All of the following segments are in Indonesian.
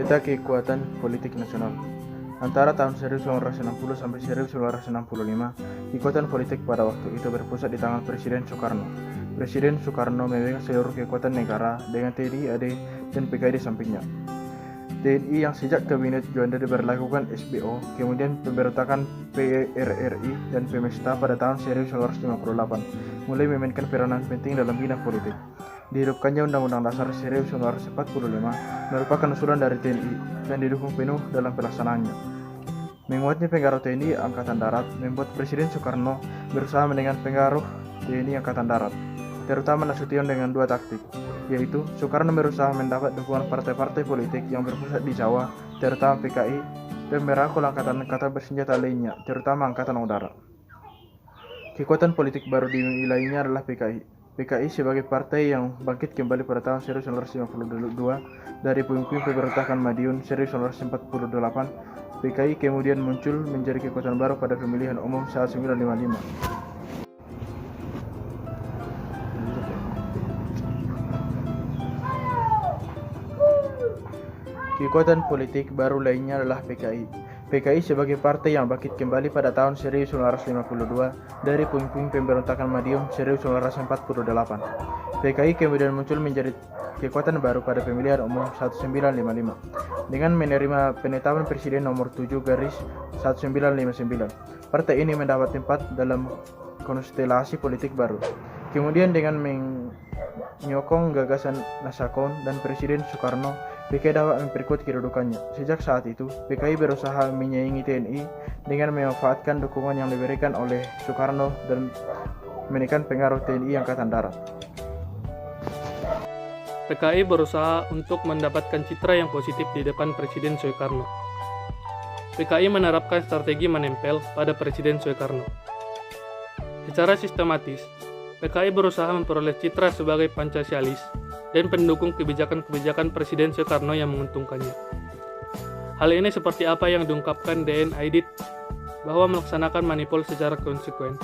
Peta kekuatan politik nasional. Antara tahun 1960 sampai 1965, kekuatan politik pada waktu itu berpusat di tangan Presiden Soekarno. Presiden Soekarno memegang seluruh kekuatan negara dengan TNI, AD, dan PKI di sampingnya. TNI yang sejak Kabinet Juanda diberlakukan SBO, kemudian pemberontakan PRRI dan Pemesta pada tahun 1958, mulai memainkan peranan penting dalam bidang politik. Dihidupkannya Undang-Undang Dasar 1945 merupakan usulan dari TNI dan didukung penuh dalam pelaksanaannya. Menguatnya pengaruh TNI Angkatan Darat membuat Presiden Soekarno berusaha menekan pengaruh TNI Angkatan Darat, terutama Nasution dengan dua taktik, yaitu Soekarno berusaha mendapat dukungan partai-partai politik yang berpusat di Jawa, terutama PKI, dan merangkul angkatan-angkatan bersenjata lainnya, terutama Angkatan Udara. Kekuatan politik baru di wilayahnya adalah PKI. PKI sebagai partai yang bangkit kembali pada tahun 1952 dari puing-puing pemberontakan Madiun 1948, PKI kemudian muncul menjadi kekuatan baru pada pemilihan umum saat 1955. Kekuatan politik baru lainnya adalah PKI. PKI sebagai partai yang bangkit kembali pada tahun 1952 dari puing-puing pemberontakan Madiun 1948. PKI kemudian muncul menjadi kekuatan baru pada pemilihan umum 1955 dengan menerima penetapan Presiden nomor 7 garis 1959. Partai ini mendapat tempat dalam konstelasi politik baru. Kemudian dengan menyokong gagasan Nasakon dan Presiden Soekarno, PKI dapat memperkuat kedudukannya. Sejak saat itu, PKI berusaha menyaingi TNI dengan memanfaatkan dukungan yang diberikan oleh Soekarno dan menekan pengaruh TNI Angkatan Darat. PKI berusaha untuk mendapatkan citra yang positif di depan Presiden Soekarno. PKI menerapkan strategi menempel pada Presiden Soekarno. Secara sistematis, PKI berusaha memperoleh citra sebagai Pancasialis dan pendukung kebijakan-kebijakan Presiden Soekarno yang menguntungkannya. Hal ini seperti apa yang diungkapkan DN Aidit bahwa melaksanakan manipul secara konsekuen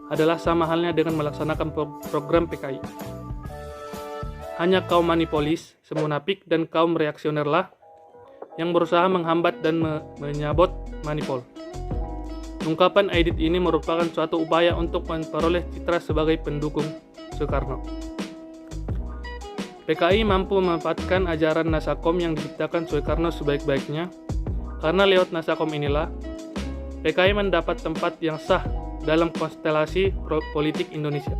adalah sama halnya dengan melaksanakan program PKI. Hanya kaum manipolis, semunafik, dan kaum reaksionerlah yang berusaha menghambat dan menyabot manipul. Ungkapan Aidit ini merupakan suatu upaya untuk memperoleh citra sebagai pendukung Soekarno. PKI mampu memanfaatkan ajaran Nasakom yang diciptakan Soekarno sebaik-baiknya, karena lewat Nasakom inilah PKI mendapat tempat yang sah dalam konstelasi politik Indonesia.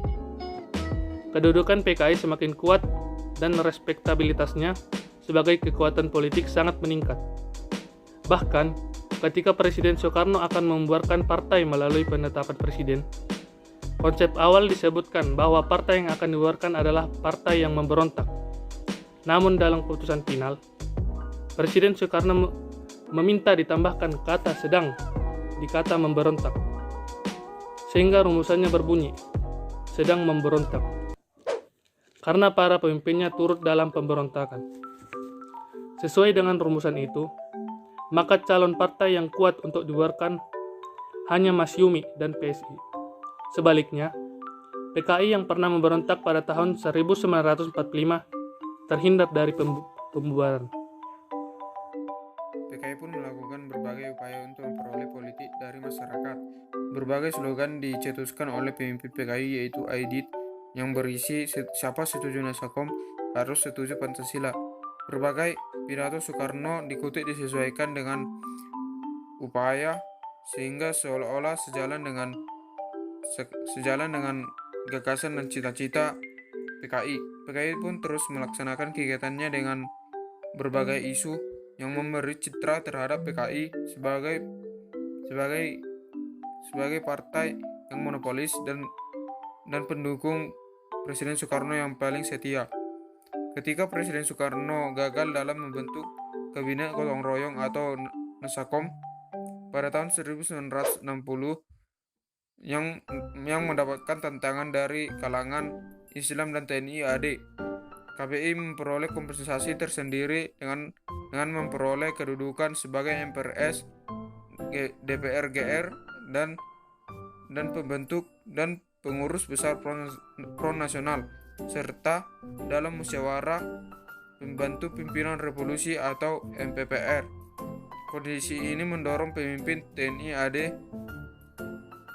Kedudukan PKI semakin kuat dan respektabilitasnya sebagai kekuatan politik sangat meningkat. Bahkan, ketika Presiden Soekarno akan membubarkan partai melalui penetapan presiden, konsep awal disebutkan bahwa partai yang akan dibubarkan adalah partai yang memberontak. Namun dalam keputusan final, Presiden Soekarno meminta ditambahkan kata sedang di kata memberontak, sehingga rumusannya berbunyi, sedang memberontak, karena para pemimpinnya turut dalam pemberontakan. Sesuai dengan rumusan itu, maka calon partai yang kuat untuk dibubarkan hanya Masyumi dan PSI. Sebaliknya, PKI yang pernah memberontak pada tahun 1945 terhindar dari pembubaran. PKI pun melakukan berbagai upaya untuk memperoleh politik dari masyarakat. Berbagai slogan dicetuskan oleh pemimpin PKI yaitu Aidit yang berisi siapa setuju Nasakom harus setuju Pancasila. Berbagai pidato Soekarno dikutip disesuaikan dengan upaya sehingga seolah-olah sejalan dengan gagasan dan cita-cita PKI. PKI pun terus melaksanakan kegiatannya dengan berbagai isu yang memberi citra terhadap PKI sebagai partai yang monopolis dan pendukung Presiden Soekarno yang paling setia. Ketika Presiden Soekarno gagal dalam membentuk Kabinet Gotong Royong atau Nasakom pada tahun 1960 yang mendapatkan tantangan dari kalangan Islam dan TNI AD, KPI memperoleh kompensasi tersendiri dengan memperoleh kedudukan sebagai MPRS, DPR GR dan pembentuk dan pengurus besar Front Nasional serta dalam musyawarah Pembantu Pimpinan Revolusi atau MPPR. Kondisi ini mendorong pemimpin TNI AD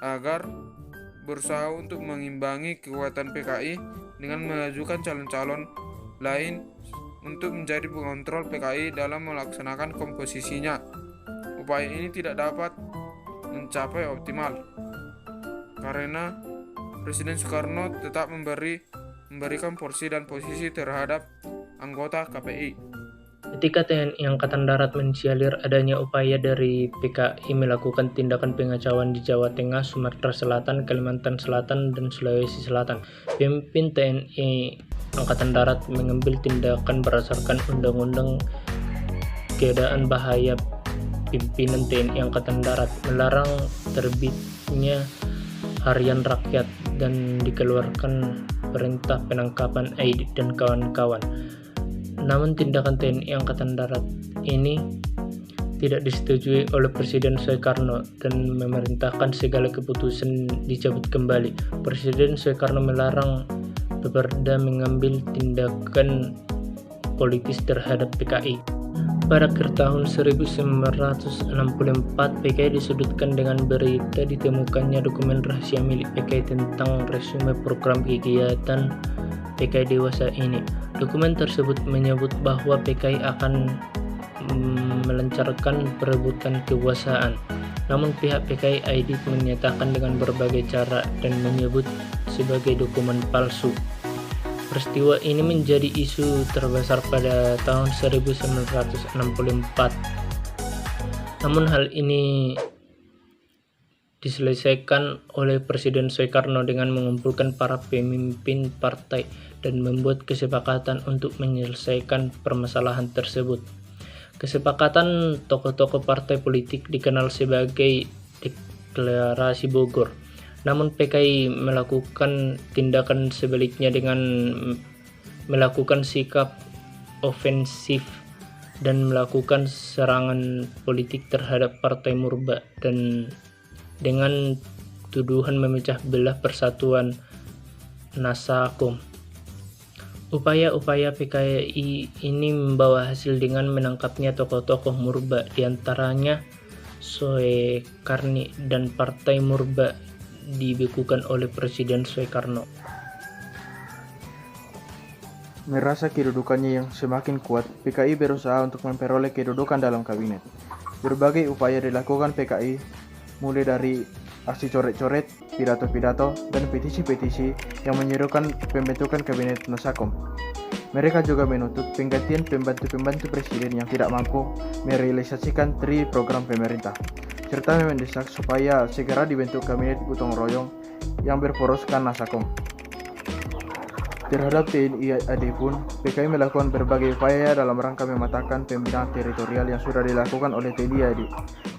agar berusaha untuk mengimbangi kekuatan PKI dengan mengajukan calon-calon lain untuk menjadi pengontrol PKI dalam melaksanakan komposisinya. Upaya ini tidak dapat mencapai optimal karena Presiden Soekarno tetap memberikan porsi dan posisi terhadap anggota KPI. Ketika TNI Angkatan Darat mensialir adanya upaya dari PKI melakukan tindakan pengacauan di Jawa Tengah, Sumatera Selatan, Kalimantan Selatan, dan Sulawesi Selatan, pemimpin TNI Angkatan Darat mengambil tindakan berdasarkan Undang-Undang Keadaan Bahaya Pimpinan TNI Angkatan Darat, melarang terbitnya Harian Rakyat dan dikeluarkan perintah penangkapan Aidit dan kawan-kawan. Namun tindakan TNI Angkatan Darat ini tidak disetujui oleh Presiden Soekarno dan memerintahkan segala keputusan dicabut kembali. Presiden Soekarno melarang Peperda mengambil tindakan politis terhadap PKI. Pada akhir tahun 1964, PKI disudutkan dengan berita ditemukannya dokumen rahasia milik PKI tentang resume program kegiatan PKI dewasa ini. Dokumen tersebut menyebut bahwa PKI akan melancarkan perebutan kekuasaan. Namun pihak PKI Aidit menyatakan dengan berbagai cara dan menyebut sebagai dokumen palsu. Peristiwa ini menjadi isu terbesar pada tahun 1964. Namun hal ini diselesaikan oleh Presiden Soekarno dengan mengumpulkan para pemimpin partai dan membuat kesepakatan untuk menyelesaikan permasalahan tersebut. Kesepakatan tokoh-tokoh partai politik dikenal sebagai Deklarasi Bogor. Namun PKI melakukan tindakan sebaliknya dengan melakukan sikap ofensif dan melakukan serangan politik terhadap Partai Murba dan dengan tuduhan memecah belah Persatuan Nasakom. Upaya-upaya PKI ini membawa hasil dengan menangkapnya tokoh-tokoh Murba, diantaranya Soekarni, dan Partai Murba dibekukan oleh Presiden Soekarno. Merasa kedudukannya yang semakin kuat, PKI berusaha untuk memperoleh kedudukan dalam kabinet. Berbagai upaya dilakukan PKI, mulai dari aksi coret-coret, pidato-pidato, dan petisi-petisi yang menyerukan pembentukan kabinet Nasakom. Mereka juga menuntut penggantian pembantu-pembantu presiden yang tidak mampu merealisasikan 3 program pemerintah, serta mendesak supaya segera dibentuk kabinet gotong royong yang berporoskan Nasakom. Terhadap TNI AD pun, PKI melakukan berbagai upaya dalam rangka mematahkan pembinaan teritorial yang sudah dilakukan oleh TNI AD,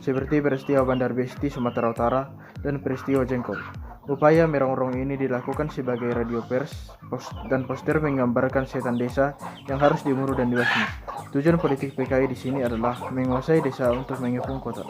seperti peristiwa Bandar Besti Sumatera Utara dan peristiwa Jengkol. Upaya merongrong ini dilakukan sebagai radio pers dan poster menggambarkan setan desa yang harus dibunuh dan dibasmi. Tujuan politik PKI di sini adalah menguasai desa untuk mengepung kota.